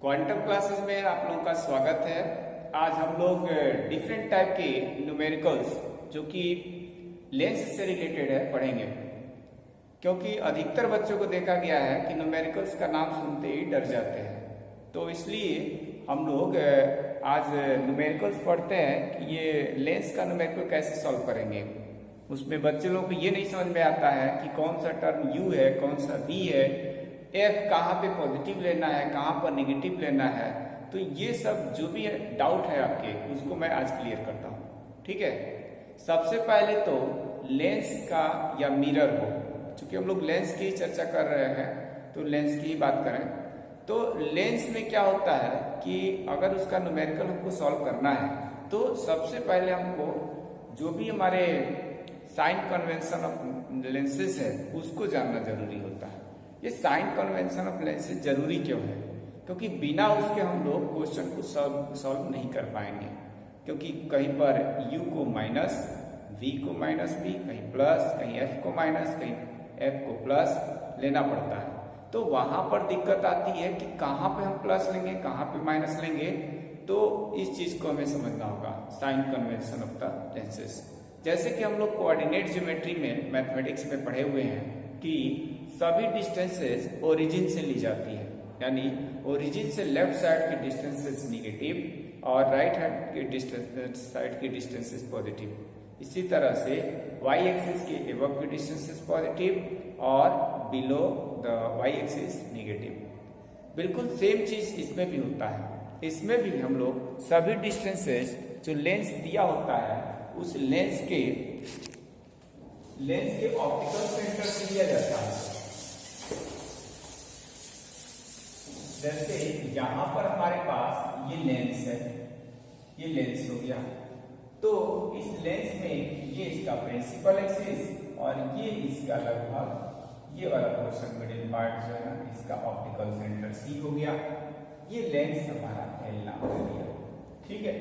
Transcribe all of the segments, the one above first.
Quantum classes में आप लोगों का स्वागत है। आज हम लोग डिफरेंट टाइप के न्यूमेरिकल्स जो कि लेंस से रिलेटेड है पढ़ेंगे, क्योंकि अधिकतर बच्चों को देखा गया है कि न्यूमेरिकल्स का नाम सुनते ही डर जाते हैं। तो इसलिए हम लोग आज न्यूमेरिकल्स पढ़ते हैं कि ये लेंस का न्यूमेरिकल कैसे सॉल्व करेंगे। उसमें बच्चे लोग को ये नहीं समझ में आता है कि कौन सा टर्म u है, कौन सा v है, f कहाँ पे पॉजिटिव लेना है, कहाँ पर नेगेटिव लेना है। तो ये सब जो भी डाउट है आपके, उसको मैं आज क्लियर करता हूँ। ठीक है, सबसे पहले तो लेंस का या मिरर हो, चूंकि हम लोग लेंस की चर्चा कर रहे हैं तो लेंस की ही बात करें। तो लेंस में क्या होता है कि अगर उसका न्यूमेरिकल हमको सॉल्व करना है तो सबसे पहले हमको जो भी हमारे साइन कन्वेंशन ऑफ लेंसेज है उसको जानना जरूरी होता है। ये साइन कन्वेंशन ऑफ लेंसेज जरूरी क्यों है? क्योंकि बिना उसके हम लोग क्वेश्चन को सॉल्व नहीं कर पाएंगे, क्योंकि कहीं पर u को माइनस, v को माइनस v, कहीं प्लस, कहीं f को माइनस, कहीं f को प्लस लेना पड़ता है। तो वहां पर दिक्कत आती है कि कहाँ पे हम प्लस लेंगे, कहाँ पे माइनस लेंगे। तो इस चीज को हमें समझना होगा, sign convention of the lenses. जैसे कि हम लोग कोऑर्डिनेट ज्योमेट्री में मैथमेटिक्स में पढ़े हुए हैं कि सभी डिस्टेंसेस ओरिजिन से ली जाती है, यानी ओरिजिन से लेफ्ट साइड की डिस्टेंसेस निगेटिव और राइट हैंड के डिस्टेंस साइड की डिस्टेंसेस पॉजिटिव। इसी तरह से y एक्सिस के एबव की डिस्टेंसेस पॉजिटिव और below the y axis negative. बिल्कुल सेम चीज इसमें भी होता है। इसमें भी हम लोग सभी डिस्टेंसेस जो लेंस दिया होता है उस लेंस के ऑप्टिकल सेंटर से लिया जाता है। जैसे यहां पर हमारे पास ये लेंस है, ये लेंस हो गया। तो इस लेंस में ये इसका प्रिंसिपल एक्सिस और ये इसका लगभग ये वाला पोर्शन मिडिल पार्ट जो है ना, इसका ऑप्टिकल सेंटर C हो गया। ये लेंस हमारा L नाम हो गया। ठीक है,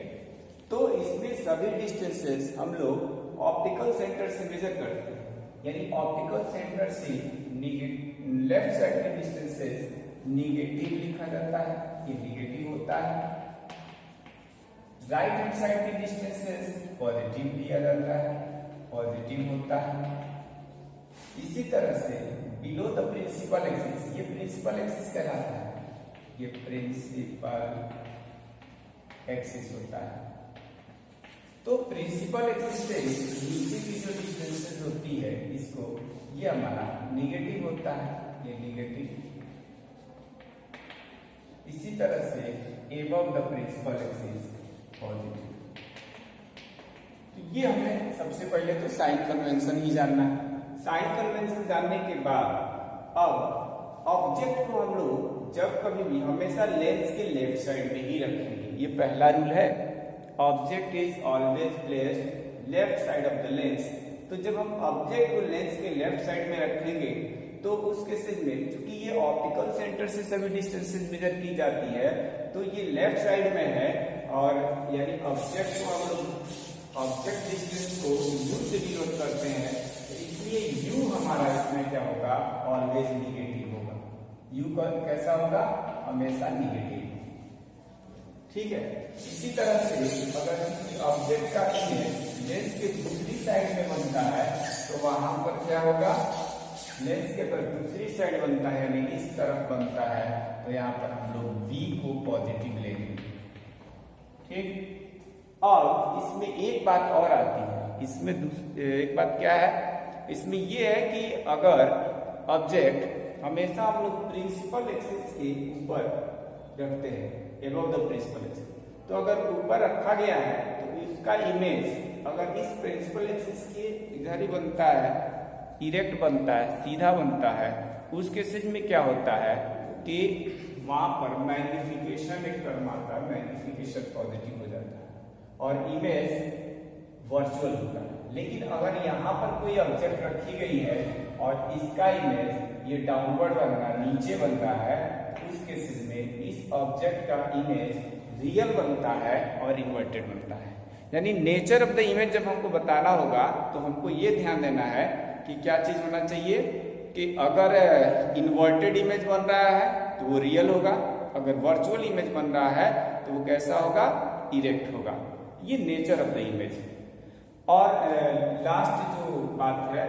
तो इसमें सभी डिस्टेंसेस हम लोग ऑप्टिकल सेंटर से मेजर करते हैं, यानी ऑप्टिकल सेंटर से लेफ्ट साइड के डिस्टेंसेस निगेटिव लिखा जाता है, ये निगेटिव होता है। राइट हैंड साइड के डिस्टेंसेस पॉजिटिव लिया जाता है, पॉजिटिव होता है। इसी तरह से बिलो द प्रिंसिपल एक्सिस, ये प्रिंसिपल एक्सिस कहलाता है, ये प्रिंसिपल एक्सिस होता है। तो प्रिंसिपल एक्सिस से नीचे की जो डिस्टेंसेस होती है इसको, ये हमारा निगेटिव होता है, ये निगेटिव। इसी तरह से above the principal axis positive. तो ये हमें सबसे पहले तो साइन कन्वेंशन ही जानना है। साइन कन्वेंशन जानने के बाद अब ऑब्जेक्ट को हम लोग जब कभी भी हमेशा लेंस के लेफ्ट साइड में ही रखेंगे। ये पहला रूल है, object is always placed left side of the lens. तो जब हम ऑब्जेक्ट को लेंस के लेफ्ट साइड में रखेंगे तो उस केसेस में, क्योंकि ये ऑप्टिकल सेंटर से सभी डिस्टेंसेस मेजर की जाती है, तो ये लेफ्ट साइड में है और यानी ऑब्जेक्ट को हम लोग ऑब्जेक्ट डिस्टेंस को u से डिनोट करते हैं, तो इसलिए u हमारा इसमें क्या होगा, ऑलवेज निगेटिव होगा। u का कैसा होगा, हमेशा निगेटिव। ठीक है, इसी तरह से अगर ऑब्जेक्ट का इमेज लेंस के दूसरी साइड में बनता है तो वहां पर क्या होगा, लेंस के पर दूसरी साइड बनता है यानी इस तरफ बनता है, तो यहाँ पर हम लोग v को पॉजिटिव लेंगे। ठीक, और इसमें एक बात और आती है, इसमें एक बात क्या है, इसमें ये है कि अगर ऑब्जेक्ट हमेशा हम लोग प्रिंसिपल एक्सिस के ऊपर रखते हैं, एबव द प्रिंसिपल एक्सिस, तो अगर ऊपर रखा गया है तो इसका इमेज अगर इस प्रिंसिपल एक्सिस के इधर ही बनता है, इरेक्ट बनता है, सीधा बनता है, उस केसेस में क्या होता है कि वहां पर मैग्निफिकेशन एक टर्म आता है, मैग्निफिकेशन पॉजिटिव हो जाता है और इमेज वर्चुअल होता है। लेकिन अगर यहाँ पर कोई ऑब्जेक्ट रखी गई है और इसका इमेज ये डाउनवर्ड बन रहा है, नीचे बन रहा है, उस केसेस में इस ऑब्जेक्ट का इमेज रियल बनता है और इन्वर्टेड बनता है। यानी नेचर ऑफ द इमेज जब हमको बताना होगा तो हमको ये ध्यान देना है कि क्या चीज होना चाहिए कि अगर इन्वर्टेड इमेज बन रहा है तो वो रियल होगा, अगर वर्चुअल इमेज बन रहा है तो वो कैसा होगा, इरेक्ट होगा। ये नेचर ऑफ द इमेज। और लास्ट जो बात है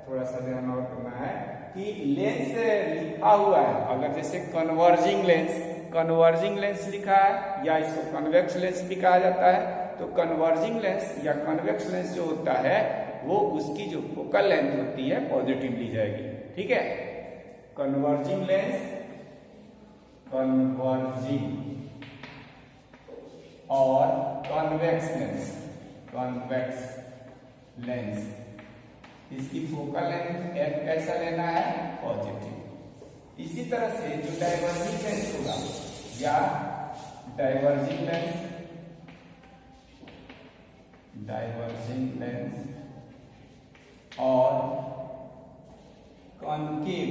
थोड़ा सा ध्यान और करना है कि लेंस लिखा हुआ है, अगर जैसे कन्वर्जिंग लेंस लिखा है या इसको कन्वेक्स लेंस भी कहा जाता है, तो कन्वर्जिंग लेंस या कन्वेक्स लेंस जो होता है वो उसकी जो फोकल लेंथ होती है पॉजिटिव ली जाएगी। ठीक है, कन्वर्जिंग लेंस, कन्वर्जिंग और कन्वेक्स लेंस, इसकी फोकल लेंथ कैसा लेना है, पॉजिटिव। इसी तरह से जो डाइवर्जिंग लेंस होगा या डाइवर्जिंग लेंस और कॉनकेव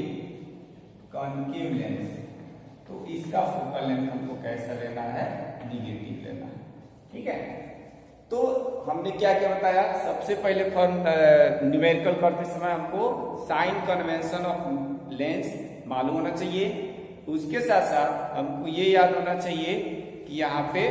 लेंस, तो इसका फोकल लेंथ हमको कैसा लेना है, निगेटिव लेना है। ठीक है, तो हमने क्या क्या बताया, सबसे पहले न्यूमेरिकल करते समय हमको साइन कन्वेंशन ऑफ लेंस मालूम होना चाहिए। उसके साथ साथ हमको ये याद होना चाहिए कि यहाँ पे,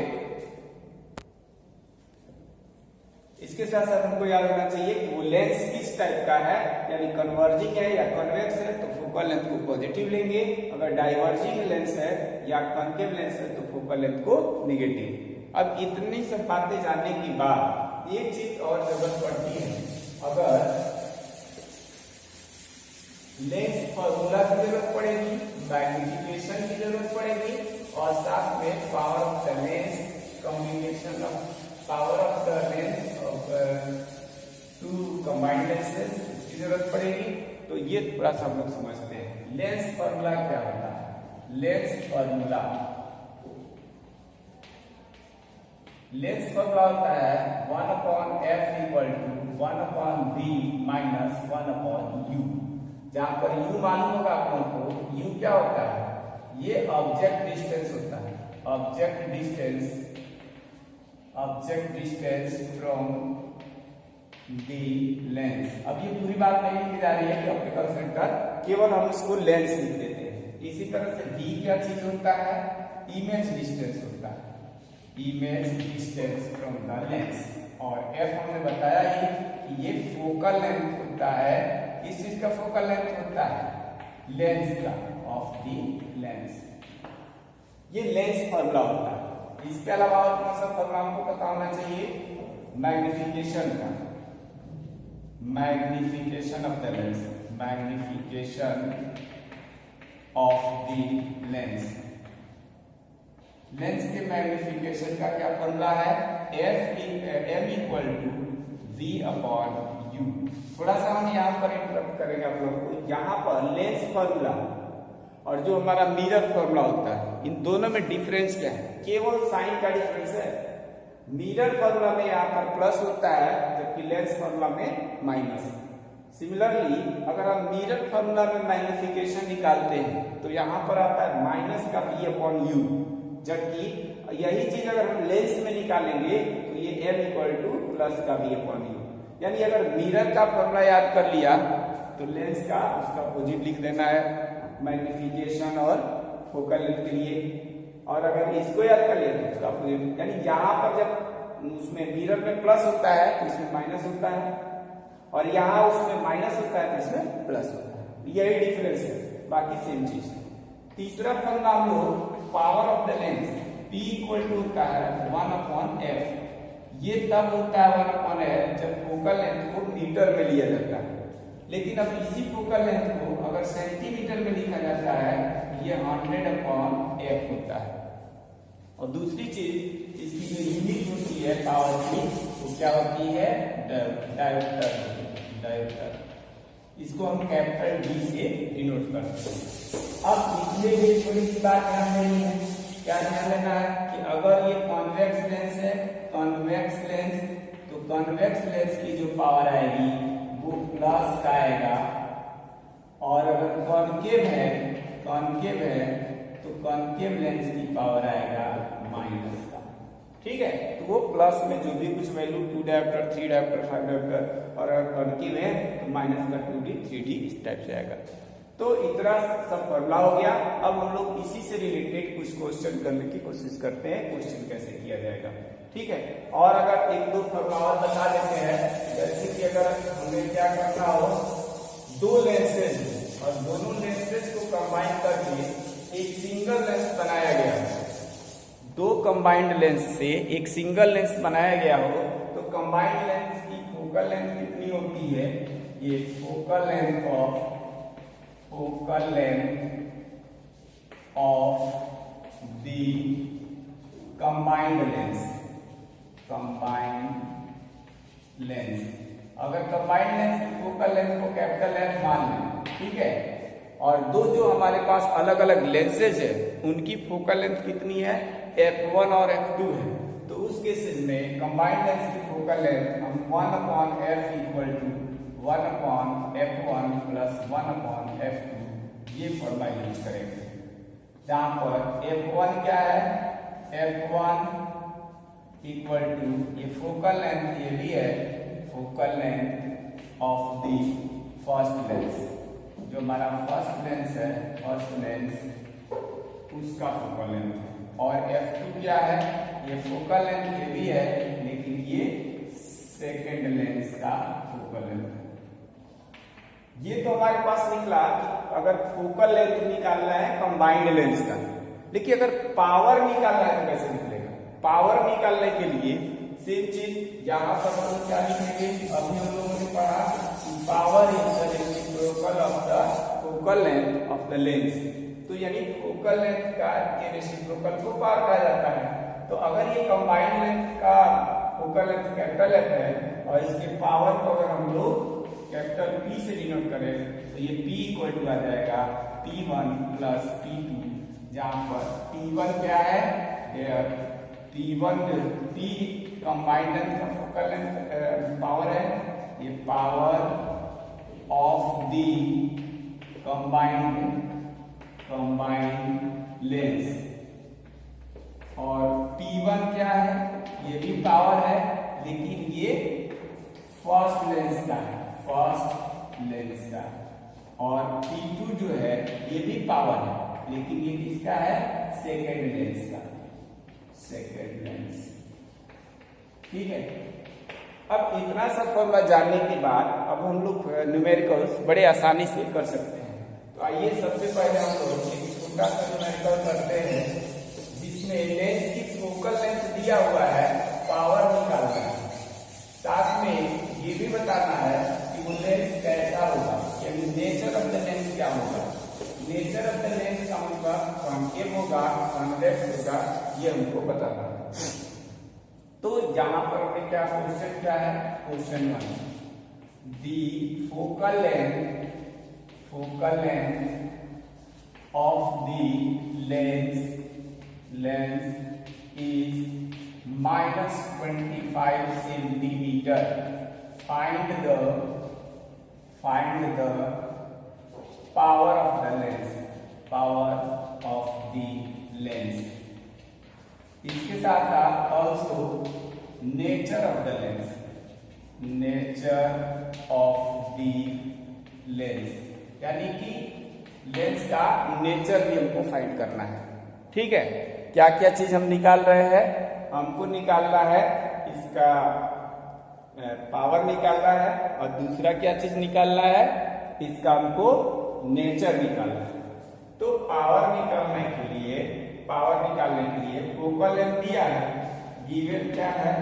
इसके साथ साथ हमको याद होना चाहिए कि वो लेंस किस टाइप का है, यानी कन्वर्जिंग है या कन्वेक्स है तो फोकल लेंथ को पॉजिटिव लेंगे, अगर डाइवर्जिंग लेंस है या कॉनकेव लेंस है तो फोकल लेंथ को निगेटिव। अब इतनी सब बातें जानने के बाद एक चीज और जरूरत पड़ती है, अगर लेंस फॉर्मूला की जरूरत पड़ेगी, मैग्निफिकेशन की जरूरत पड़ेगी और साथ में power of the lens, communication of power of the lens of two combined lenses की जरूरत पड़ेगी। तो ये थोड़ा सा हम लोग समझते हैं। लेंस फॉर्मूला क्या होता है, लेंस फॉर्मूला होता है 1/f = 1/b - 1/u। जहां पर u मालूम होगा आप लोगों को, u क्या होता है, ये ऑब्जेक्ट डिस्टेंस होता है, object distance from the lens. अब ये पूरी बात नहीं लिखी जा रही है कि ऑप्टिकल सेंटर, केवल हम इसको लेंस लिख देते हैं। इसी तरह से d क्या चीज होता है, इमेज डिस्टेंस होता है, image distance from the lens. और f हमने बताया ही कि ये फोकल लेंथ होता है, किस चीज का फोकल लेंथ होता है, लेंस का, ऑफ द लेंस। ये लेंस फॉर्मूला होता है। इसके अलावा और कौन सा फॉर्मूला हमको पता होना चाहिए, मैग्निफिकेशन का, magnification of the lens, magnification of the lens. Lens के मैग्निफिकेशन का क्या फॉर्मूला है, m = v/u। थोड़ा सा हम यहाँ पर इंटरप्ट करेंगे आप लोग को। यहाँ पर लेंस फॉर्मूला और जो हमारा मिरर फॉर्मूला होता है, इन दोनों में डिफरेंस क्या है, केवल साइन का डिफरेंस है। मिरर फॉर्मूला में यहाँ पर प्लस होता है जबकि लेंस फॉर्मूला में माइनस। सिमिलरली अगर हम मिरर फॉर्मूला में मैग्निफिकेशन निकालते हैं तो यहाँ पर आता है -v/u, जबकि यही चीज अगर हम लेंस में निकालेंगे तो ये m = +v/u। यानी अगर मिरर का फॉर्मूला याद कर लिया तो लेंस का उसका अपोजिट लिख देना है मैग्निफिकेशन और फोकल लेंथ के लिए, और अगर इसको याद कर लिया तो उसका अपोजिट। यानी यहाँ पर जब उसमें मिरर में प्लस होता है तो इसमें माइनस होता है, और यहाँ उसमें माइनस होता है तो इसमें प्लस होता है। यही डिफरेंस है, बाकी सेम चीज। तीसरा फॉर्मूला हम लोग power of the lens, P = होता है 1/f। ये तब होता है 1/f जब फोकल लेंथ को मीटर में लिया जाता है, लेकिन अब इसी फोकल लेंथ को अगर सेंटीमीटर में लिखा जाता है ये 100/f होता है। और दूसरी चीज इसकी जो यूनिट होती है पावर की, वो क्या होती है, डायोप्टर। इसको हम कैपिटल D से डिनोट करते हैं। अब इसमें भी थोड़ी सी बात ध्यान देनी है। क्या ध्यान देना है कि अगर ये कॉन्वेक्स लेंस है, कॉन्वेक्स लेंस, तो कॉन्वेक्स लेंस की जो पावर आएगी वो प्लस का आएगा, और अगर कॉनकेव है तो कॉनकेव लेंस की पावर आएगा माइनस का। ठीक है, तो वो प्लस में जो भी कुछ वैल्यू 2 डायोप्टर, 3 डायोप्टर, 5 डायोप्टर, और अगर कॉनकेव है तो माइनस का 2d, 3d इस टाइप से आएगा। तो इतना सब फॉर्मूला हो गया। अब हम लोग इसी से रिलेटेड कुछ क्वेश्चन करने की कोशिश करते हैं, क्वेश्चन कैसे किया जाएगा, ठीक है। और अगर एक दो फॉर्मूला और बता देते हैं, जैसे कि अगर हमें क्या करना हो, दो लेंसेज और दोनों लेंसेज को कंबाइन करके एक सिंगल लेंस बनाया गया हो, दो कंबाइंड लेंस से एक सिंगल लेंस बनाया गया हो, तो कंबाइंड लेंस की फोकल लेंथ कितनी होती है, ये focal length of the combined lens, अगर कंबाइंड लेंस की फोकल लेंथ को कैपिटल लेंथ मान लें, ठीक है, और दो जो हमारे पास अलग अलग लेंसेज है उनकी फोकल लेंथ कितनी है, f1 और f2 है, तो उस केसेस में कंबाइंड लेंस की फोकल लेंथ हम 1/f equal to 1/f1 plus 1/f2 ये फॉर्मूला यूज करेंगे, जहां पर f1 क्या है, f1 इक्वल टू ये फोकल लेंथ ये भी है, focal length of the first lens, जो हमारा फर्स्ट लेंस है, फर्स्ट लेंस उसका फोकल लेंथ, और f2 क्या है, ये फोकल लेंथ ये भी है लेकिन ये सेकेंड लेंस का फोकल लेंथ है। ये तो हमारे पास निकला कि अगर फोकल लेंथ निकालना है कंबाइंड लेंस का, लेकिन अगर पावर निकालना है तो कैसे निकलेगा, पावर निकालने के लिए सेम चीज यहाँ पर हम क्या लिखेंगे, अभी हम लोगों ने पढ़ा power is the reciprocal of the focal length of the lens, तो यानी फोकल लेंथ का के रेसिप्रोकल को पावर कहा जाता है। तो अगर ये कंबाइंड लेंथ का फोकल लेंथ कैपिटल लेंथ है और इसके पावर को अगर हम लोग कैपिटल P से डिनोट करें तो ये P इक्वल टू आ जाएगा P1 प्लस P2, जहां पर P1 क्या है, P1 P कंबाइंड लेंथ का फोकल लेंथ पावर है, ये power of the combined lens, और P1 क्या है, ये भी पावर है लेकिन ये फर्स्ट लेंस का है, फर्स्ट लेंस का, और P2 जो है ये भी पावर है लेकिन ये किसका है, सेकेंड लेंस का, सेकेंड लेंस, ठीक है। अब इतना सब फॉर्मूला जानने के बाद अब हम लोग न्यूमेरिकल्स बड़े आसानी से कर सकते हैं। तो आइए सबसे पहले हम लोग एक छोटा सा न्यूमेरिकल करते हैं जिसमें लेंस की फोकल लेंथ दिया हुआ है, पावर निकालना है, साथ में ये भी बताना है कि वो लेंस कैसा होगा, यानी नेचर ऑफ द लेंस क्या होगा, नेचर ऑफ द लेंस का मतलब कॉन्केव होगा, कॉन्वेक्स होगा, ये हमको बताना है। तो यहाँ पर हमें क्या क्वेश्चन क्या है, question 1, the focal length of the lens is -25 centimetre, find the power of the lens, इसके साथ साथ also nature of the lens, यानी कि लेंस का नेचर भी हमको फाइंड करना है, ठीक है। क्या क्या चीज हम निकाल रहे हैं, हमको निकालना है इसका पावर निकालना है, और दूसरा क्या चीज निकालना है, इसका हमको नेचर निकालना है। तो पावर निकालने के लिए फोकल लेंथ दिया है, गिवन क्या है,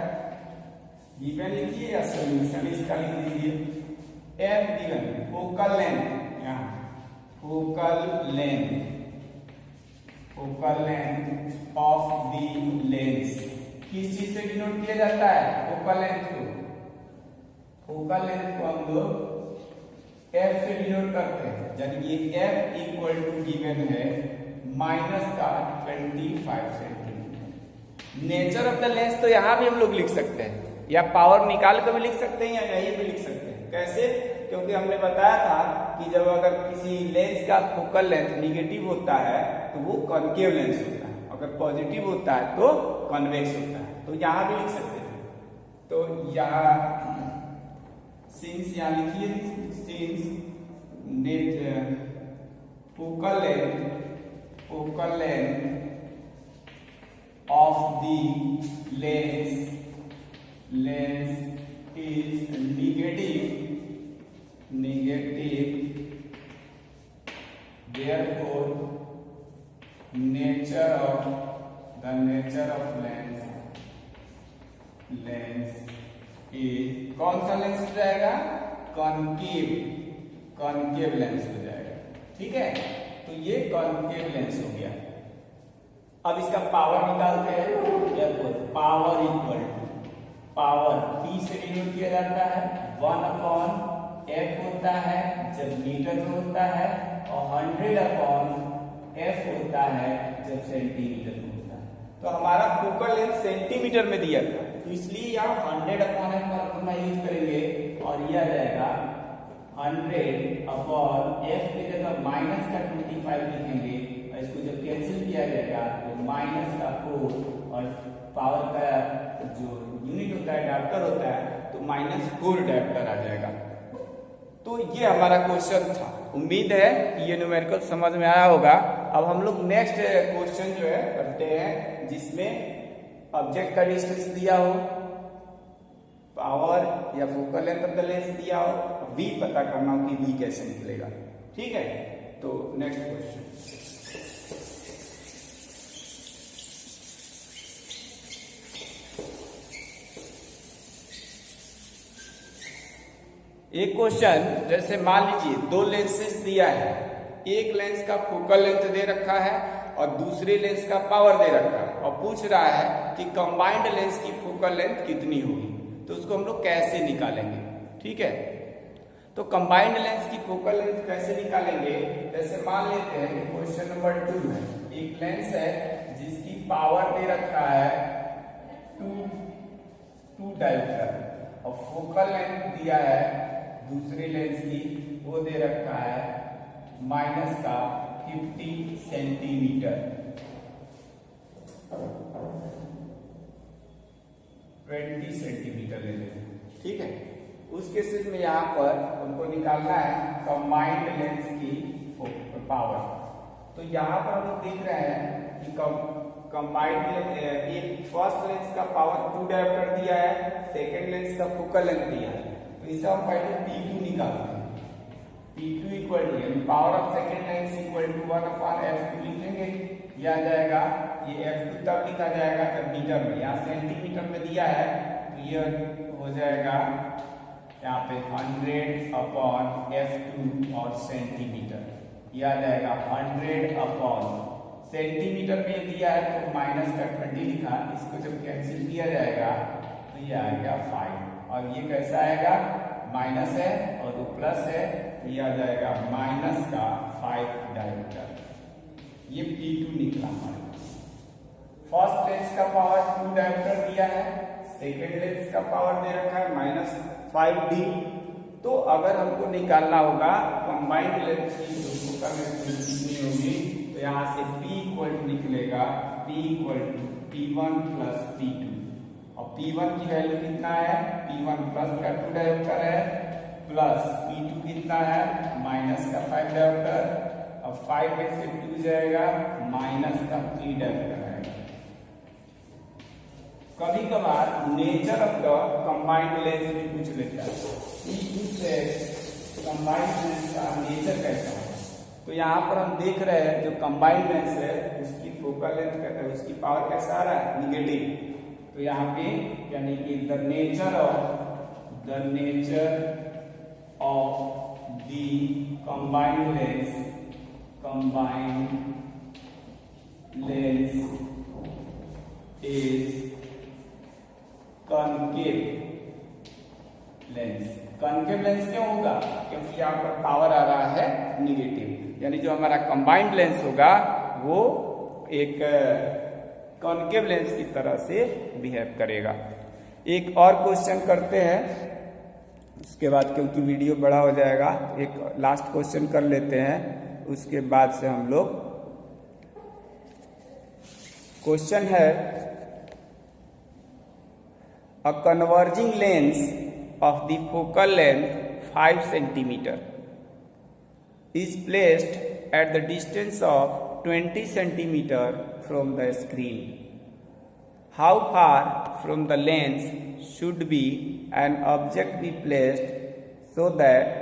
गिवन लिखिए या सोल्यूशन इसका लिख दीजिए, f गिवन फोकल लेंथ, यहाँ focal length of the lens किस चीज से डिनोट किया जाता है, फोकल लेंथ को हम लोग f से डिनोट करते हैं, यानी ये f इक्वल टू गिवन है -25 centimetre. Nature of the lens तो यहाँ भी हम लोग लिख सकते हैं, या पावर निकाल कर भी लिख सकते हैं, या यही भी लिख सकते हैं। कैसे, क्योंकि हमने बताया था कि जब अगर किसी लेंस का फोकल लेंथ निगेटिव होता है तो वो कॉन्केव लेंस होता है, अगर पॉजिटिव होता है तो कॉन्वेक्स होता है, तो यहाँ भी लिख सकते हैं। तो यहाँ सिंस यहाँ लिखिए, since focal length of the lens is negative, therefore nature of lens is, कौन सा लेंस हो जाएगा? कॉनकेव लेंस हो जाएगा। ठीक है, तो ये कॉनकेव लेंस हो गया। अब इसका पावर निकालते हैं। Power equal to, power P से डिनोट किया जाता है 1/f होता है जब मीटर में होता है, और 100/f होता है जब सेंटीमीटर में होता है। तो हमारा फोकल लेंथ सेंटीमीटर में दिया था, तो इसलिए यहाँ 100/f फॉर्मूला यूज करेंगे, और यह आ जाएगा 100/f की जगह माइनस का 25 लिखेंगे, और इसको जब कैंसिल किया जाएगा तो माइनस का 4 और पावर का जो यूनिट होता है डायप्टर होता है, तो -4 डायप्टर आ जाएगा। तो ये हमारा क्वेश्चन था। उम्मीद है कि ये न्यूमेरिकल समझ में आया होगा। अब हम लोग नेक्स्ट क्वेश्चन जो है करते हैं, जिसमें ऑब्जेक्ट का डिस्टेंस दिया हो, पावर या focal length of the lens दिया हो, v पता करना हो कि v कैसे निकलेगा। ठीक है, तो नेक्स्ट क्वेश्चन। एक क्वेश्चन, जैसे मान लीजिए दो लेंसेज दिया है, एक लेंस का फोकल लेंथ दे रखा है और दूसरे लेंस का पावर दे रखा है, और पूछ रहा है कि कंबाइंड लेंस की फोकल लेंथ कितनी होगी। तो उसको हम लोग कैसे निकालेंगे? ठीक है, तो कंबाइंड लेंस की फोकल लेंथ कैसे निकालेंगे? जैसे मान लेते हैं कि क्वेश्चन नंबर 2 में एक लेंस है जिसकी पावर दे रखा है 2 डायोप्टर, और फोकल लेंथ दिया है दूसरे लेंस की, वो दे रखा है -50 सेंटीमीटर, 20 सेंटीमीटर ले लेते हैं। ठीक है, उस केसेस में यहाँ पर उनको निकालना है कंबाइंड लेंस की पावर। तो यहाँ पर हम लोग देख रहे हैं कि कंबाइंड एक फर्स्ट लेंस का पावर 2 डायोप्टर दिया है, सेकेंड लेंस का फोकल लेंथ दिया है। तो इसे हम पहले P2 निकालते हैं। P2 equal to power of second lens equal to 1/f2 लिखेंगे। यह आ जाएगा, ये f2 तब लिखा जाएगा जब मीटर में, यहाँ सेंटीमीटर में दिया है, तो ये हो जाएगा यहाँ पे 100/f2 और सेंटीमीटर। यह आ जाएगा 100/ सेंटीमीटर में दिया है तो माइनस का 20 लिखा, इसको जब कैंसिल किया जाएगा तो ये आएगा 5, और ये कैसा आएगा? माइनस है और वो प्लस है, तो ये आ जाएगा -5 डायोप्टर। ये P2 निकला हमारे पास। फर्स्ट लेंस का पावर 2 डायोप्टर दिया है, सेकेंड लेंस का पावर दे रखा है -5d। तो अगर हमको निकालना होगा कंबाइंड लेंस की जो फोकल लेंथ कितनी होगी, तो यहाँ से P इक्वल टू निकलेगा P equal to P1 plus P2, और P1 की वैल्यू कितना है? P1 प्लस का 2 डायोप्टर है, प्लस P2 कितना है? माइनस का 5 डायोप्टर, अब 5 में से 2 जाएगा, माइनस का 3 डायोप्टर है। कभी कभार nature of the combined lens भी पूछ लेता है कि इससे कंबाइंड लेंस का नेचर कैसा है। तो यहाँ पर हम देख रहे हैं जो कंबाइंड लेंस है उसकी फोकल लेंथ कैसा है, उसकी पावर कैसा आ रहा है? निगेटिव। तो यहाँ पे यानी कि the nature of the combined lens is concave lens. Concave lens क्यों होगा? क्योंकि यहाँ पर पावर आ रहा है निगेटिव, यानी जो हमारा कंबाइंड लेंस होगा वो एक कॉनकेव लेंस की तरह से बिहेव करेगा। एक और क्वेश्चन करते हैं, उसके बाद क्योंकि वीडियो बड़ा हो जाएगा, एक लास्ट क्वेश्चन कर लेते हैं, उसके बाद से हम लोग क्वेश्चन है A converging lens of the focal length 5 cm is placed at the distance of 20 centimeter from the screen. How far from the lens should be an object be placed so that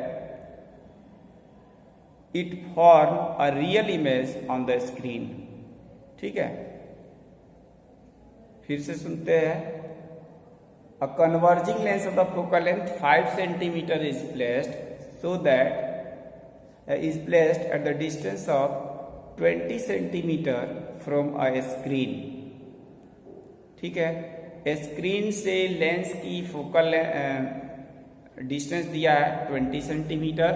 it form a real image on the screen? ठीक है, फिर से सुनते हैं. A converging lens of the focal length 5 centimeter is placed so that is placed at the distance of 20 centimeter from a screen. ठीक है, screen से lens की फोकल डिस्टेंस दिया है 20 सेंटीमीटर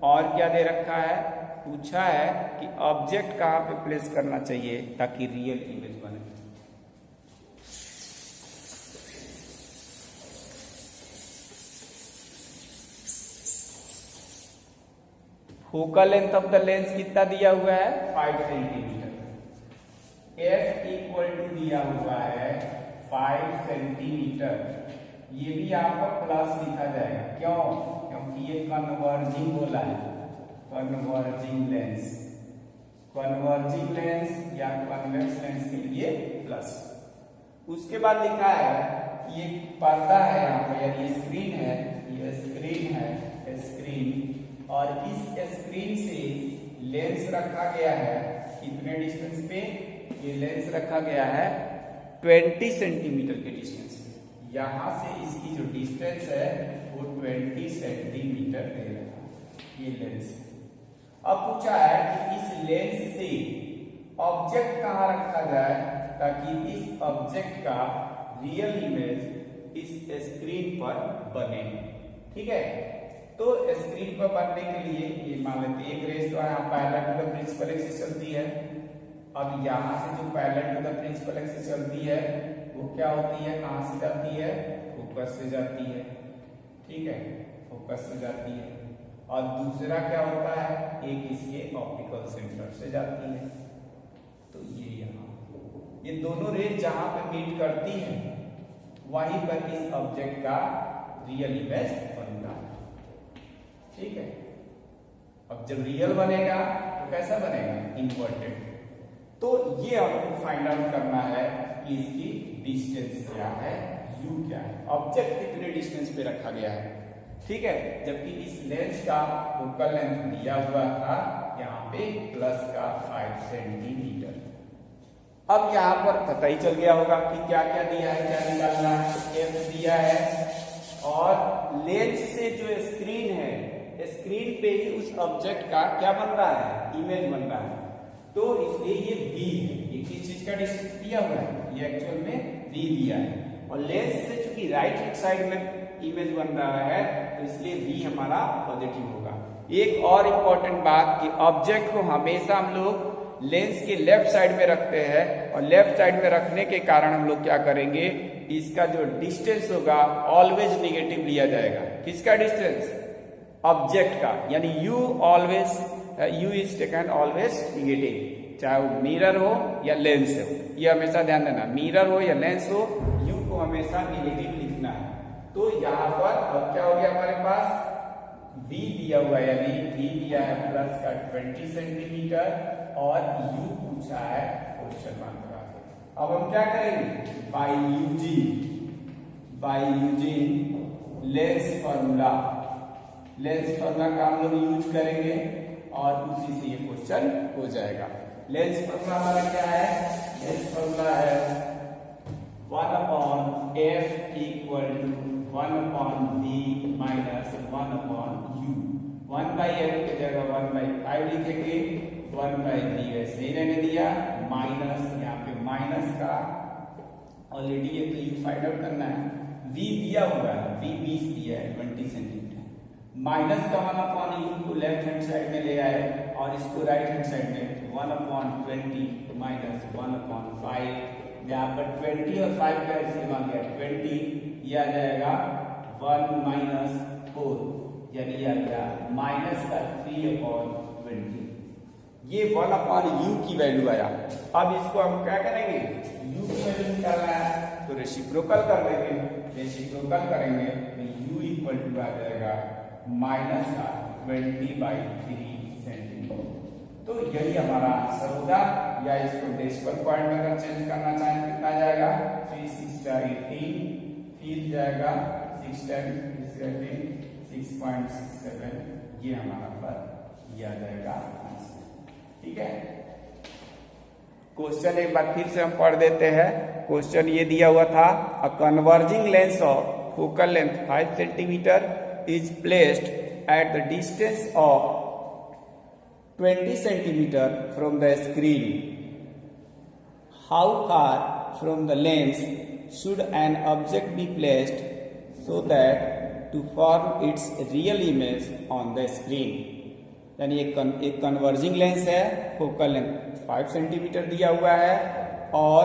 और क्या दे रखा है, पूछा है कि ऑब्जेक्ट कहाँ पे प्लेस करना चाहिए ताकि रियल इमेज बने. Focal length of the lens कितना दिया हुआ है, 5 सेंटीमीटर. एफ इक्वल टू दिया हुआ है 5 सेंटीमीटर. ये भी आपका प्लस लिखा जाएगा, क्यों, क्योंकि ये कन्वर्जिंग बोला है. कन्वर्जिंग लेंस, कन्वर्जिंग लेंस या कन्वेक्स लेंस के लिए प्लस. उसके बाद लिखा है कि ये पर्दा है यहाँ पे, यानी स्क्रीन है, ये स्क्रीन है, स्क्रीन, और इस स्क्रीन से लेंस रखा गया है कितने डिस्टेंस पे, ये लेंस रखा गया है 20 सेंटीमीटर के डिस्टेंस. यहां से इसकी जो डिस्टेंस है वो 20 सेंटीमीटर दे रहा है ये लेंस. अब पूछा है कि इस लेंस से ऑब्जेक्ट कहां रखा जाए ताकि इस ऑब्जेक्ट का रियल इमेज इस स्क्रीन पर बने. ठीक है, तो स्क्रीन पर बनने के लिए ये मान लेते हैं एक रेस जो है parallel to the principal axis चलती है. अब यहाँ से जो parallel to the principal axis चलती है वो क्या होती है, कहाँ से जाती है, फोकस से जाती है. ठीक है, फोकस से जाती है. और दूसरा क्या होता है, एक इसके ऑप्टिकल सेंटर से जाती है. तो ये यहाँ ये दोनों रेस जहां पे मीट करती है वहीं पर इस ऑब्जेक्ट का रियल इमेज बनता है. ठीक है, अब जब रियल बनेगा तो कैसा बनेगा, इन्वर्टेड. तो ये आपको फाइंड आउट करना है कि इसकी डिस्टेंस क्या है, u क्या है, ऑब्जेक्ट कितने डिस्टेंस पे रखा गया है. ठीक है, जबकि इस लेंस का फोकल लेंथ दिया हुआ था यहाँ पे प्लस का 5 सेंटीमीटर. अब यहाँ पर पता ही चल गया होगा कि क्या क्या दिया है, क्या निकालना है. f दिया है और लेंस से जो स्क्रीन है, स्क्रीन पे ही उस ऑब्जेक्ट का क्या बन रहा है, इमेज बन रहा है. तो इसलिए ये v है, ये किस चीज का डिस्टेंस दिया हुआ है, ये एक्चुअल में v दिया है. और लेंस से चूंकि राइट हैंड साइड में इमेज बन रहा है तो इसलिए v हमारा पॉजिटिव होगा. एक और इम्पोर्टेंट बात कि ऑब्जेक्ट को हमेशा हम लोग लेंस के लेफ्ट साइड में रखते हैं और लेफ्ट साइड में रखने के कारण हम लोग क्या करेंगे, इसका जो डिस्टेंस होगा ऑलवेज निगेटिव लिया जाएगा. किसका डिस्टेंस, ऑब्जेक्ट का, यानी u always u is taken always negative, चाहे वो मिरर हो या लेंस हो. ये हमेशा ध्यान देना, मिरर हो या लेंस हो, u को हमेशा निगेटिव लिखना है. तो यहाँ पर अब क्या हो गया, हमारे पास v दिया हुआ है, यानी v दिया है प्लस का 20 सेंटीमीटर और u पूछा है क्वेश्चन मार्क लगा के. अब हम क्या करेंगे, by using lens formula, lens formula का हम लोग यूज करेंगे और उसी से ये क्वेश्चन हो जाएगा. लेंस फॉर्मूला हमारा क्या है, लेंस फॉर्मूला है 1/f equal to 1/v minus 1/u. 1/f की जगह 1/5 लिखेंगे, 1/v वैसे ही रहने दिया, माइनस यहाँ पे माइनस का ऑलरेडी ये तो यू फाइंड आउट करना है. v दिया हुआ है, v 20 दिया है 20 सेंटीमीटर, माइनस का 1/u को लेफ्ट हैंड साइड में ले आए और इसको राइट हैंड साइड में 1/20 माइनस 1/5. यहाँ पर 20 और 5 का एलसीएम आ गया 20, ये आ जाएगा 1 माइनस 4, यानी ये आ गया माइनस का 3/20. ये 1/u की वैल्यू आया. अब इसको हम क्या करेंगे, u की वैल्यू निकालना है तो रेसिप्रोकल कर देंगे. रेसिप्रोकल करेंगे तो u इक्वल टू आ जाएगा माइनस का 20/3 सेंटीमीटर. तो यही हमारा आंसर होगा। या इसको डेसिमल पॉइंट में अगर चेंज करना चाहें तो कितना जाएगा, 3 6 18, फिर जाएगा 6 10 6.67, ये हमारा पर यह आ जाएगा आंसर। ठीक है, क्वेश्चन एक बार फिर से हम पढ़ देते हैं। क्वेश्चन ये दिया हुआ था, a converging lens of focal length 5 centimetre is placed at the distance of 20 centimeter from the screen. How far from the lens should an object be placed so that to form its real image on the screen? यानी एक converging lens है, focal length 5 centimetre दिया हुआ है और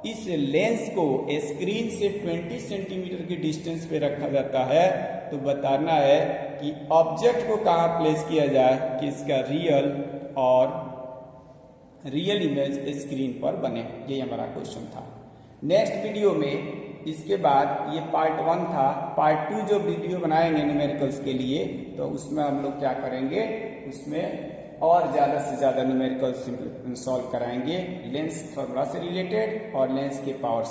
इस lens को screen से 20 सेंटीमीटर की डिस्टेंस पे रखा जाता है। तो बताना है कि ऑब्जेक्ट को कहाँ प्लेस किया जाए कि इसका रियल इमेज स्क्रीन पर बने। ये हमारा क्वेश्चन था। नेक्स्ट वीडियो में इसके बाद, ये पार्ट 1 था, पार्ट 2 जो वीडियो बनाएंगे न्यूमेरिकल्स के लिए, तो उसमें हम लोग क्या करेंगे, उसमें और ज्यादा से ज्यादा न्यूमेरिकल्स सॉल्व कराएंगे लेंस फॉर्मूला से रिलेटेड और लेंस के पावर